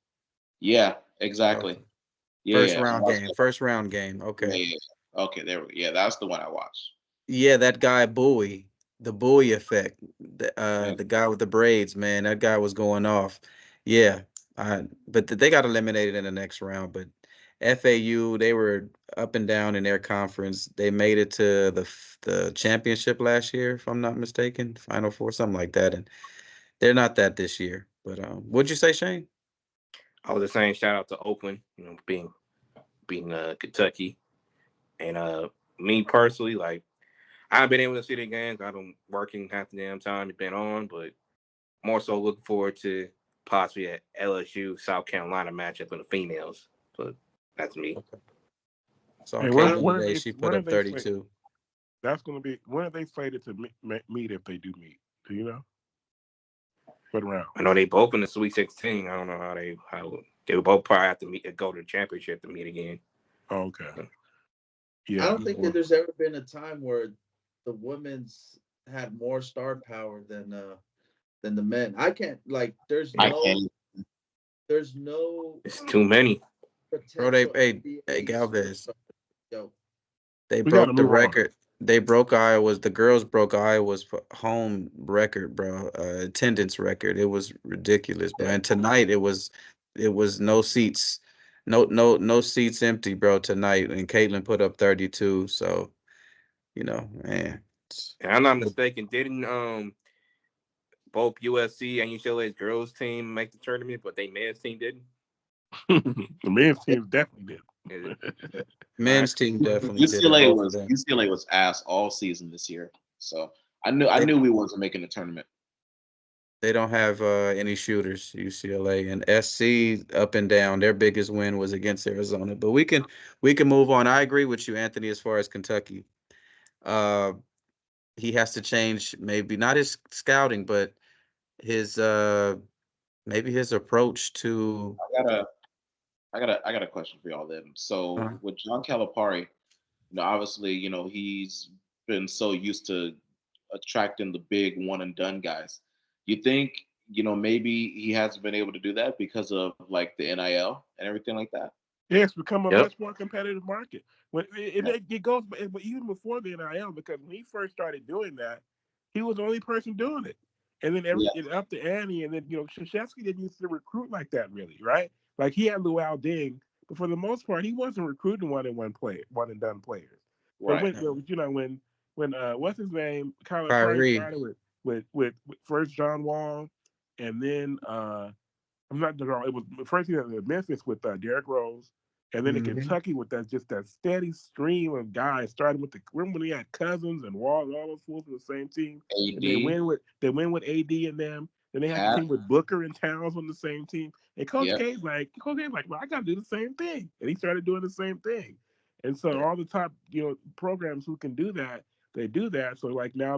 Yeah, exactly. Okay. Yeah. First round game. Okay. Yeah. Okay, there we go. Yeah, that's the one I watched. Yeah, that guy Bowie, the Bowie effect. Yeah. The guy with the braids, man, that guy was going off. Yeah. But they got eliminated in the next round. But FAU, they were up and down in their conference. They made it to the championship last year, if I'm not mistaken, Final Four, something like that. And they're not that this year. But what'd you say, Shane? I was just saying shout out to Oakland, beating Kentucky. And me personally, like I haven't been able to see the games. I've been working half the damn time it's been on, but more so looking forward to possibly a LSU South Carolina matchup in the females. But that's me. Okay. So Hey, she put up 32. That's going to be when are they slated to meet if they do meet? Do you know? What round? I know they both in the Sweet 16. I don't know how they would both probably have to go to the championship to meet again. Oh, okay. Yeah. I don't think that there's ever been a time where the women's had more star power than the men. I can't there's no It's too many. Bro, hey Galvez. Yo. They broke the record. They broke the girls broke Iowa's home record, bro. Attendance record. It was ridiculous, bro. And tonight it was no seats. No seats empty, bro, tonight. And Caitlin put up 32. So, man. And I'm not mistaken, didn't both USC and UCLA's girls team make the tournament, but they men's team didn't? The men's team definitely did. Men's team definitely did. UCLA was ass all season this year. So I knew we wasn't making the tournament. They don't have any shooters, UCLA and SC up and down. Their biggest win was against Arizona. But we can move on. I agree with you, Anthony, as far as Kentucky. He has to change maybe not his scouting, but his maybe his approach to I got a I got a question for y'all then. So uh, with John Calipari, obviously, he's been so used to attracting the big one and done guys. You think, maybe he hasn't been able to do that because of like the NIL and everything like that? Yeah, it's become a Yep. much more competitive market. When it goes, but even before the NIL, because when he first started doing that, he was the only person doing it, and then Yeah, it upped the ante, and then Krzyzewski didn't used to recruit like that really, right? Like he had Luau Ding, but for the most part, he wasn't recruiting one and done players. But right. when what's his name, Kyler Price Kyrie. started with first John Wall, and then I'm not wrong. It was first he had Memphis with Derrick Rose, and then in Hmm. Kentucky with that steady stream of guys. Starting with the remember when he had Cousins and Wall and all those fools on the same team, and AD, they win with AD and them. Then they had the Pat, team with Booker and Towns on the same team. And yep. Coach K's like, well, I got to do the same thing, and he started doing the same thing. And so all the top programs who can do that, they do that. So like now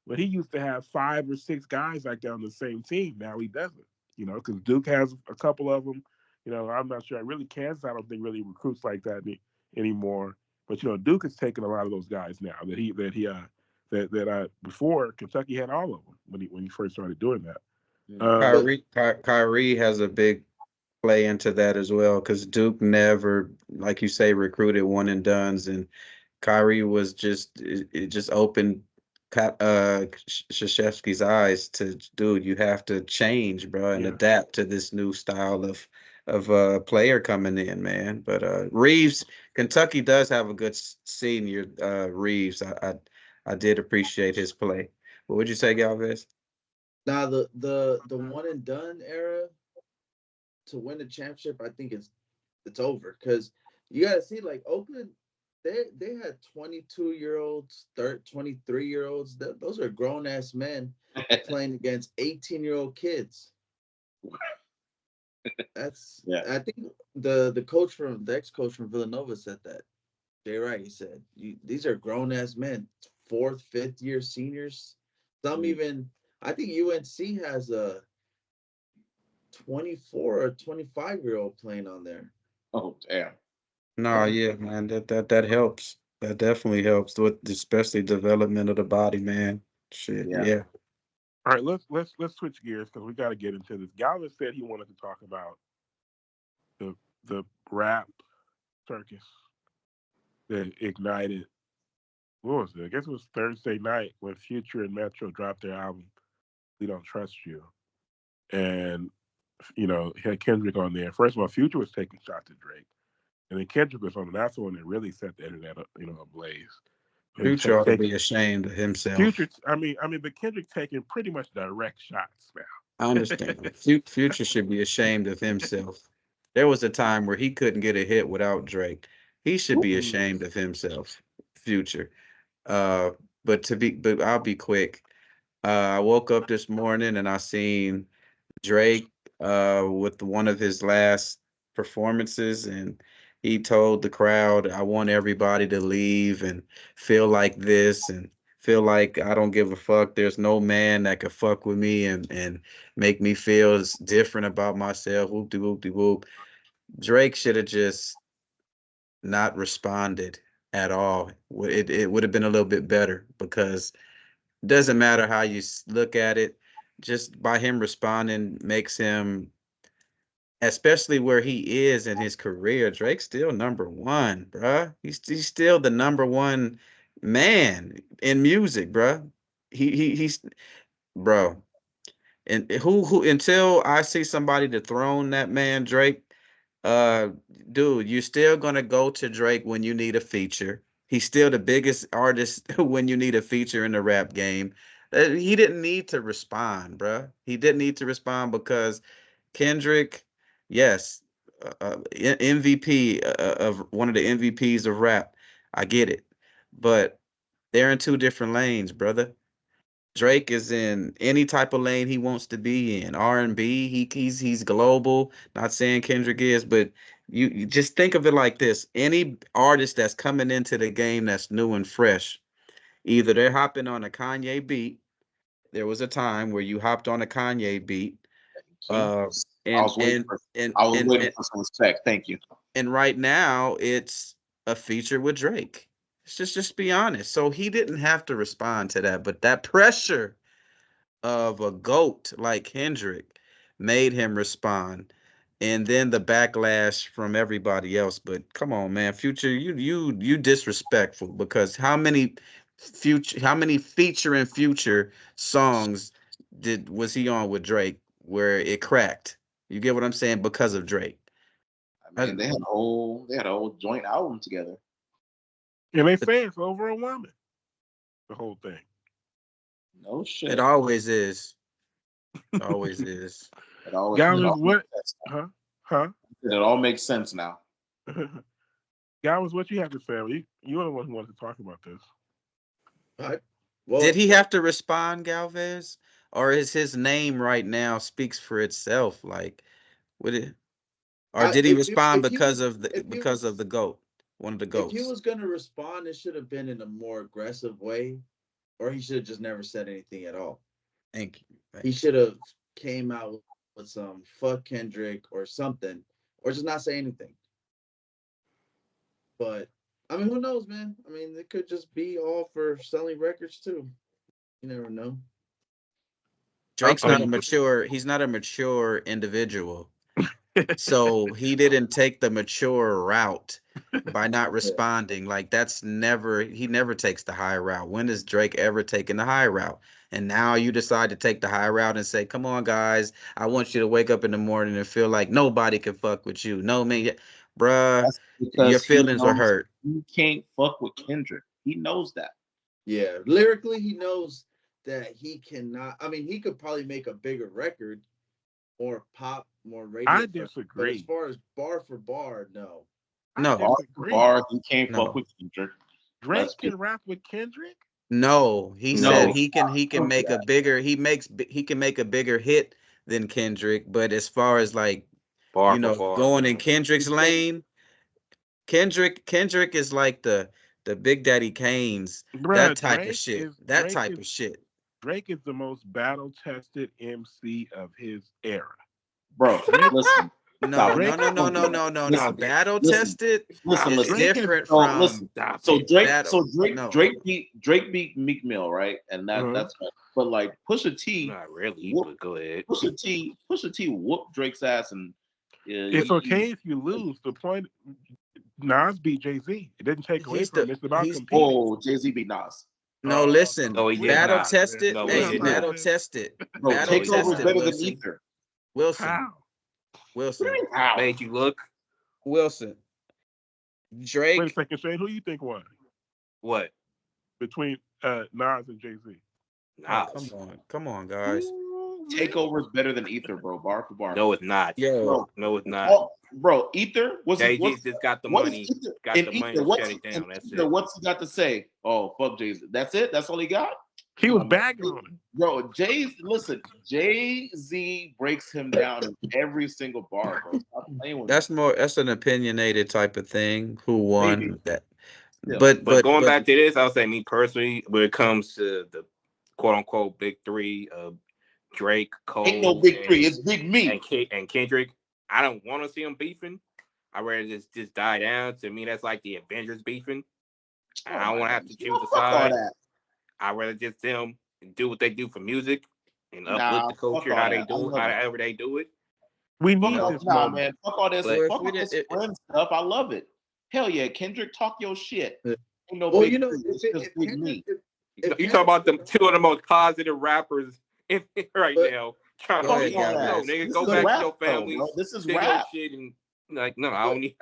when he used to have 5 or 6 guys like that on the same team, now he doesn't. Because Duke has a couple of them. I'm not sure. Really, Kansas, I don't think really recruits like that anymore. But Duke has taken a lot of those guys now that before Kentucky had all of them when he first started doing that. Mhm. Um, But Kyrie has a big play into that as well because Duke never, like you say, recruited one and dones, and Kyrie was just it just opened Krzyzewski's eyes to, dude, you have to change, bro, and yeah, adapt to this new style of player coming in, man. But Reeves, Kentucky does have a good senior, Reeves. I did appreciate his play. What would you say, Galvez? now the one and done era to win a championship, I think it's over because you got to see like Oakland. They had 22-year-olds, 23-year-olds. Those are grown ass men playing against 18-year-old kids. That's Yeah. I think the ex coach from Villanova said that. Jay Wright, he said, these are grown ass men, fourth, fifth year seniors. Some Mm. even, I think UNC has a 24 or 25-year-old playing on there. Oh, damn. No, Yeah. yeah, man, that helps. That definitely helps with especially development of the body, man. Shit, Yeah. yeah. all right, let's switch gears because we got to get into this. Galvin said he wanted to talk about the the rap circus that ignited. What was it? I guess it was Thursday night when Future and Metro dropped their album. We Don't Trust You, and had Kendrick on there. First of all, Future was taking shots at Drake, and then Kendrick was on. And that's the one that really set the internet up, ablaze. He was Future ought to be taking ashamed of Future. himself. But Kendrick taking pretty much direct shots I now. understand. Future should be ashamed of himself. There was a time where he couldn't get a hit without Drake. He should be Ooh. ashamed of himself. Future. Uh, but I'll be quick. I woke up this morning and I seen Drake with one of his last performances, and he told the crowd, I want everybody to leave and feel like this and feel like I don't give a fuck. There's no man that could fuck with me and make me feel different about myself. Whoop de whoop de whoop. Drake should have just not responded at all. It would have been a little bit better because it doesn't matter how you look at it. Just by him responding makes him, especially where he is in his career, Drake's still number one, bruh. He's still the number one man in music, bruh. He's bro. And who until I see somebody dethrone that man, Drake, uh, dude, you're still gonna go to Drake when you need a feature. He's still the biggest artist when you need a feature in the rap game. He didn't need to respond, bruh. He didn't need to respond because Kendrick, yes, MVP of one of the MVPs of rap. I get it, but they're in two different lanes, brother. Drake is in any type of lane he wants to be in. R&B, he's global. Not saying Kendrick is, but you just think of it like this. Any artist that's coming into the game that's new and fresh, either they're hopping on a Kanye beat There was a time where you hopped on a Kanye beat, See? uh, I and was waiting for and I was and waiting and, for some respect. Thank you. and right now it's a feature with Drake. Let's just be honest. So he didn't have to respond to that, but that pressure of a GOAT like Kendrick made him respond. And then the backlash from everybody else. But come on, man, Future, you disrespectful, because how many feature and Future songs was he on with Drake where it cracked? You get what I'm saying? Because of Drake. I I- mean, they had a whole joint album together. And they say it's over a woman. The whole thing. No shit. It always is. Always is. Galvin, what? Makes sense now. Huh? It all makes sense now. Galvin, what you have to say? You're the one who wants to talk about this. Well, Did he have to respond, Galvez? Or is his name right now speaks for itself? Like, would it? Or did he respond because of the GOAT, one of the If GOATs? he was gonna respond, it should have been in a more aggressive way, or he should have just never said anything at all. Thank you. He should have came out with some fuck Kendrick or something, or just not say anything. But I mean, who knows, man? I mean, it could just be all for selling records too. You never know. Drake's not a mature. He's not a mature individual. So he didn't take the mature route by not responding. Like he never takes the high route. When has Drake ever taken the high route? And now you decide to take the high route and say, come on, guys, I want you to wake up in the morning and feel like nobody can fuck with you. No, man, bruh, That's because your feelings were hurt. You can't fuck with Kendrick. He knows that. Yeah, lyrically, he knows that he cannot. I mean, he could probably make a bigger record, more pop, more radio. I disagree. But as far as bar for bar, no. No. Bar for bar, you can't fuck with Kendrick. Drake can rap with Kendrick? No, he said he can make a bigger he can make a bigger hit than Kendrick, but as far as like going in Kendrick's lane, Kendrick is like the Big Daddy Kane's, that type of shit. Drake is the most battle tested MC of his era. Bro, listen. No. Battle tested is different from. Drake beat Meek Mill, right? And that's right. But like Pusha T, not really. But go ahead. Pusha T whooped Drake's ass, and it's okay if you lose. The point, Nas beat Jay-Z. It didn't take away from it. It's about competing. Oh, Jay-Z beat Nas. No, listen. No, he did battle not. tested. No, hey, battle tested. Bro, battle Takeover tested. better than Ether. Wilson. How? Made you look. Wilson. Drake. Wait a second, Shane. Who you think won? What? Between Nas and Jay-Z. Nas. Come on, guys. Takeover is better than Ether, bro. Bar for bar. No, it's not. Yo. No, it's not. Oh, bro, Ether was Jay-Z just got the money. Got the money to shut it down. That's it. What's he got to say? Oh, fuck Jay-Z. That's it? That's all he got? He was bagging on him. Bro, Jay-Z breaks him down in every single bar, bro. That's an opinionated type of thing. Who won Maybe. that? Yeah. But going back to this, I'll say me personally, when it comes to the quote unquote big three of Drake, Cole, ain't no big three, it's big me and Kendrick, I don't want to see them beefing. I'd rather just die down. To me, that's like the Avengers beefing. I don't want to have to choose a side. I'd rather just them do what they do for music and uplift the culture, however they do it. We need this moment. Man. Fuck all this. Fuck all this friend stuff. I love it. Hell yeah, Kendrick, talk your shit. Ain't no big me. You talk about the two of the most positive rappers right now. Trying to nigga, go back to your family. Bro. This is rap. Shit and like no, I don't need.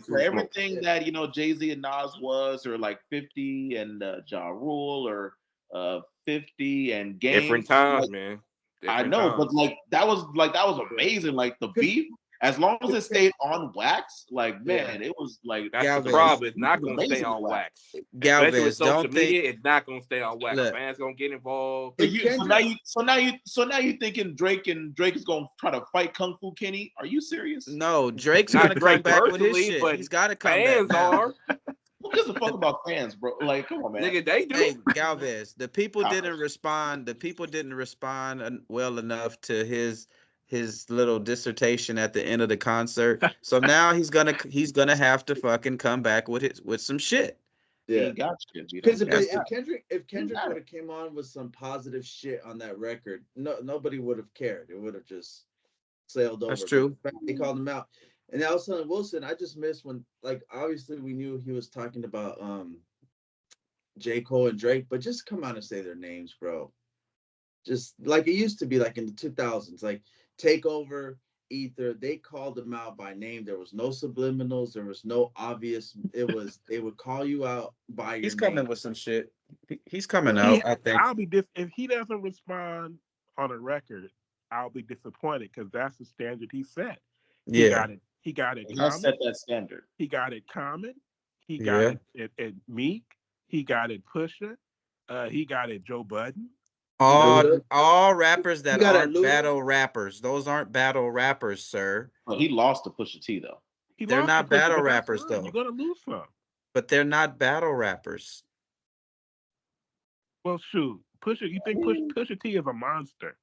For everything that Jay-Z and Nas was, or like 50 and Ja Rule, or 50 and Game. Different times, man. I know, but that was amazing. Like the beef, as long as it stayed on wax, it was like that's the problem. It's not gonna stay on wax. Especially with social media, it's not gonna stay on wax. Fans gonna get involved. So now you thinking Drake is gonna try to fight Kung Fu Kenny? Are you serious? No, Drake's gonna come back with his shit. He's gotta come back. Fans are. gives a fuck about fans, bro? Like, come on, man. Nigga, they do. Hey, Galvez, the people didn't Gosh. respond. The people didn't respond well enough to his little dissertation at the end of the concert. So now he's gonna have to fucking come back with some shit. He Yeah. ain't got shit. Because if That's Kendrick got would have came on with some positive shit on that record, nobody would have cared. It would have just sailed over. That's But true. the fact they called him out. And I was telling Wilson, I just missed when, like, obviously we knew he was talking about J. Cole and Drake, but just come out and say their names, bro. Just like it used to be, like in the 2000s, like Takeover, Ether, they called them out by name. There was no subliminals. There was no obvious. It was they would call you out by your He's name. coming with some shit. He's coming out. I think. I'll be if he doesn't respond on a record, I'll be disappointed because that's the standard he set. He Yeah. got it. He got it. He has set that standard. He got it. Common. He Yeah. got it at Meek. He got it. Pusha. He got it. Joe Budden. All rappers that got a aren't Luda? battle rappers. Those aren't battle rappers, sir. But he lost to Pusha T though. They're lost not to Pusha, battle but that's rappers, fine. though. You're gonna lose some. But they're not battle rappers. Well, shoot, Pusha. You think Pusha T is a monster?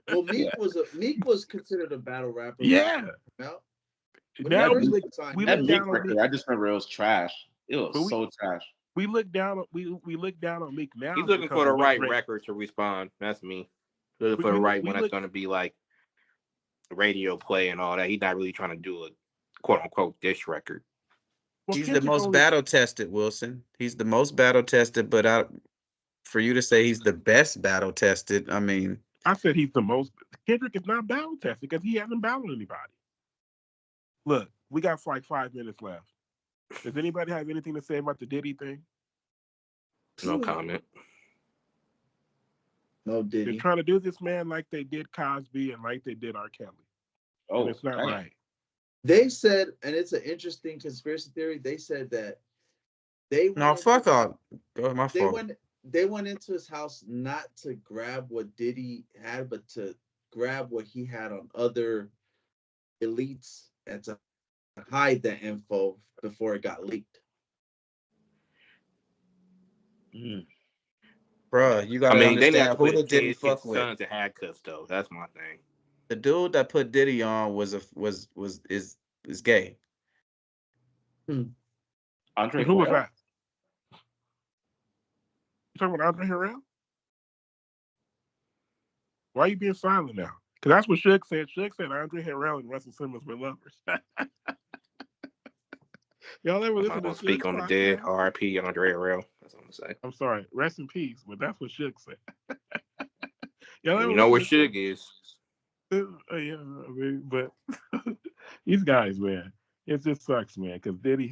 Well, Meek was considered a battle rapper. Yeah. Now, Now we we That look Meek down on record, Meek. I just remember it was trash. It was so trash. We look down on we look down on Meek now. He's looking for the right record to respond. That's me. Looking for the right one that's going to be like radio play and all that. He's not really trying to do a quote unquote dish record. Well, He's the most battle tested, Wilson. He's the most battle tested, but for you to say he's the best battle tested, I mean, I said he's the most. Kendrick is not battle tested because he hasn't battled anybody. Look, we got like 5 minutes left. Does anybody have anything to say about the Diddy thing? No comment. No Diddy. They're trying to do this man like they did Cosby and like they did R. Kelly. Oh, and it's not right. They said, and it's an interesting conspiracy theory. They said that fuck off. My fault. They went into his house not to grab what Diddy had, but to grab what he had on other elites and to hide that info before it got leaked. Bruh, you gotta understand who they didn't fuck with. Sons that had cuffs though. That's my thing. The dude that put Diddy on is gay. Andre, who was that? You talking about Andre Harrell? Why are you being silent now? Because that's what Suge said. Suge said Andre Harrell and Russell Simmons were lovers. Y'all ever listen to speak on the dead? R.I.P. Andre Harrell. That's what I'm gonna say. I'm sorry. Rest in peace. But that's what Suge said. Y'all ever know where Suge is? Yeah, I mean, but these guys, man, it just sucks, man. Because Diddy,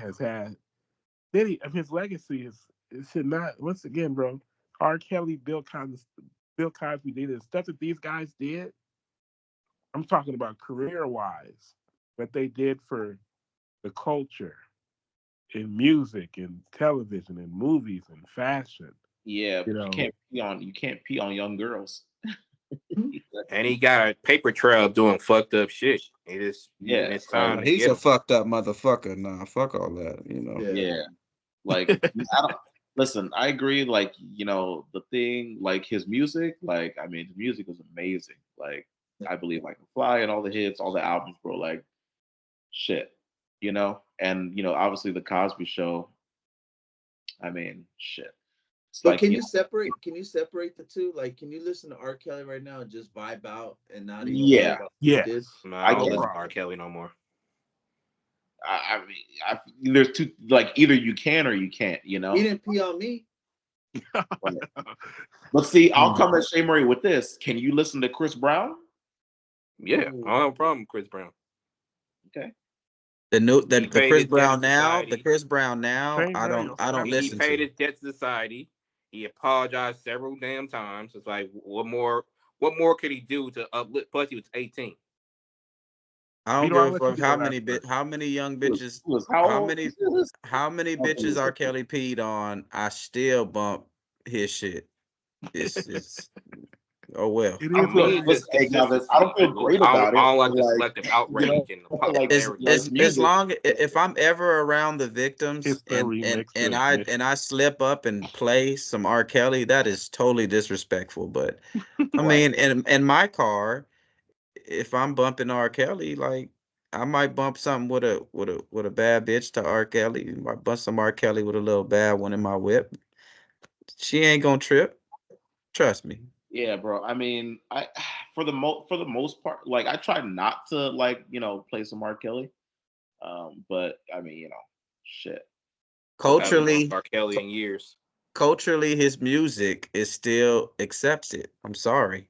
his legacy it should not. Once again, bro, R. Kelly, Bill Cosby did the stuff that these guys did. I'm talking about career-wise, what they did for the culture, in music, and television, and movies, and fashion. Yeah, you can't pee on young girls. And he got a paper trail doing fucked up shit. It's time. He's a fucked up motherfucker. Nah, fuck all that. Yeah. Like I don't listen. I agree. Like the thing, like his music. Like I mean, the music was amazing. Like I believe, like Fly and all the hits, all the albums, bro. Like shit, And obviously the Cosby Show. I mean, shit. So like, can you separate the two? Like, can you listen to R. Kelly right now and just vibe out and not even yeah. No, I don't listen to R. Kelly no more. I mean, there's two. Like, either you can or you can't. He didn't pee on me. But see, I'll come at Shay Murray with this. Can you listen to Chris Brown? Yeah, I don't have a problem with Chris Brown. Okay. The Chris Brown now, I don't listen to. He paid his debt to society. He apologized several damn times. It's like, what more could he do to uplift? Plus, he was 18. I don't give a fuck how many young bitches, how many bitches R. Kelly peed on. I still bump his shit. It's Oh well. It I is what mean, it is. listen, hey, Galvin, I don't feel great about it. I don't like but, the like, selective outrage you and the know, like, popularity. it's As music. long if I'm ever around the victims It's a remix. and Mitch. I slip up and play some R. Kelly, that is totally disrespectful. But I Right. mean, in my car, if I'm bumping R. Kelly, like I might bump something with a bad bitch to R. Kelly. Might bump some R. Kelly with a little bad one in my whip. She ain't gonna trip. Trust me. Yeah, bro. I mean, I for the most part, like I try not to like play some R. Kelly. But I mean, shit. Haven't bumped Culturally, R. Kelly in years. culturally, his music is still accepted. I'm sorry.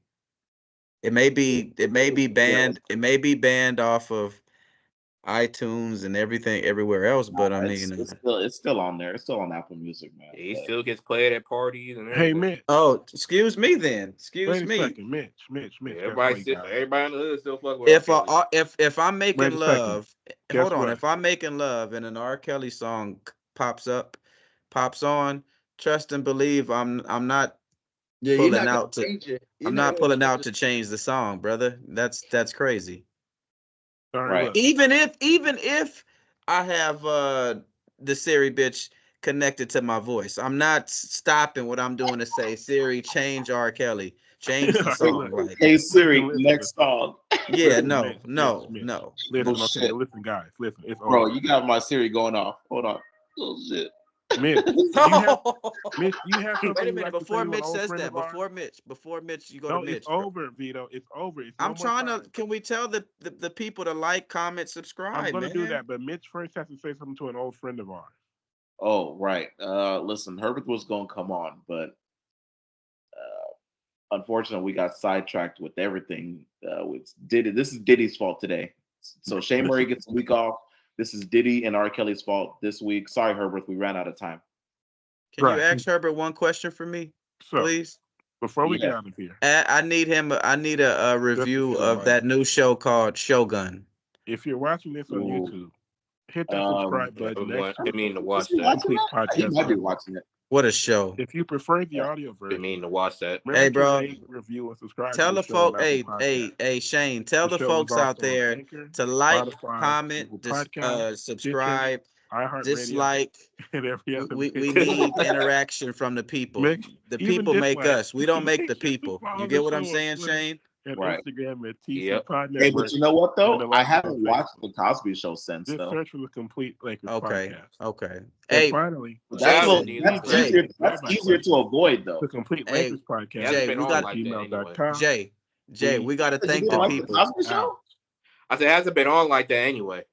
It may be banned. It may be banned off of iTunes and everything everywhere else. But I It's mean, it's still on there. It's still on Apple Music, man. He But still gets played at parties and Hey, everything. Mitch. oh, excuse me then. Excuse Wait a me. second, Mitch. Yeah, Guess what, you guys? everybody in the hood still fuck with R. Kelly. If I'm making Wait a second. love, Guess hold on. what? If I'm making love and an R. Kelly song pops on, trust and believe I'm not Yeah, you're pulling not out gonna to change it. You're I'm not not gonna pulling out change to it. change the song, brother. That's crazy. All right, right. look. Even if I have the Siri bitch connected to my voice, I'm not stopping what I'm doing to say, Siri, change R. Kelly, change the All right, song. look. Like, Hey Siri, Listen. next song. yeah, Listen, no, Mitch. no, Mitch. no. Listen, Oh, okay. shit. Listen, guys. Listen, it's Bro, over. you got my Siri going off. Hold on. Oh shit. Mitch, Mitch, you have something Wait a you minute. like to say Before to an Mitch old says friend that, of ours? before Mitch, you go to No, it's Mitch, bro. over, Vito. It's over. It's I'm no more trying to. time. Can we tell the people to like, comment, I'm subscribe, gonna do man? that, but Mitch first has to say something to an old friend of ours. Oh, right. Listen, Herbert was gonna come on, but unfortunately we got sidetracked with everything. With Diddy. This is Diddy's fault today. So Shane Murray gets a week off. This is Diddy and R. Kelly's fault this week. Sorry, Herbert, we ran out of time. Can you Right. ask Herbert one question for me, So please? before we get Yeah. out of here, I need him. I need a review you don't of mind. that new show called Shogun. if you're watching this on Ooh. YouTube, hit that Um, subscribe button next to Been meaning to is watch he that. watching complete that? He podcast might be version. watching it. What a show! If you prefer the Yeah. audio Been version, meaning to watch that. remember Hey, to bro, rate, review, and subscribe to tell the the show on folk. Apple Hey, Podcasts. Shane, tell The the show is folks out also on there Anchor, to like, Spotify, comment, Google Podcasts, Stitcher, subscribe, iHeartRadio, dislike. and every other. We need interaction from the people. Make The even people make dislike. us. We don't make the Make sure to people. follow You the get what show I'm on saying, Twitter Shane? and Right. Instagram at TC Yep. Pod Hey, Network. but you know what and though? to I like us on haven't watched Facebook. the Cosby Show since Just though. search for the Complete Lakers Okay. podcast. Okay. And Hey, finally, But Jay, that's Haven't so either, that's but- Jay, easier. That's mailbag easier to questions. avoid though. The Complete Hey, Lakers podcast It hasn't Jay, been we on got like that anyway. gmail.com. Jay. We got to You thank didn't the like the people. Cosby Show? I said it hasn't been on like that anyway.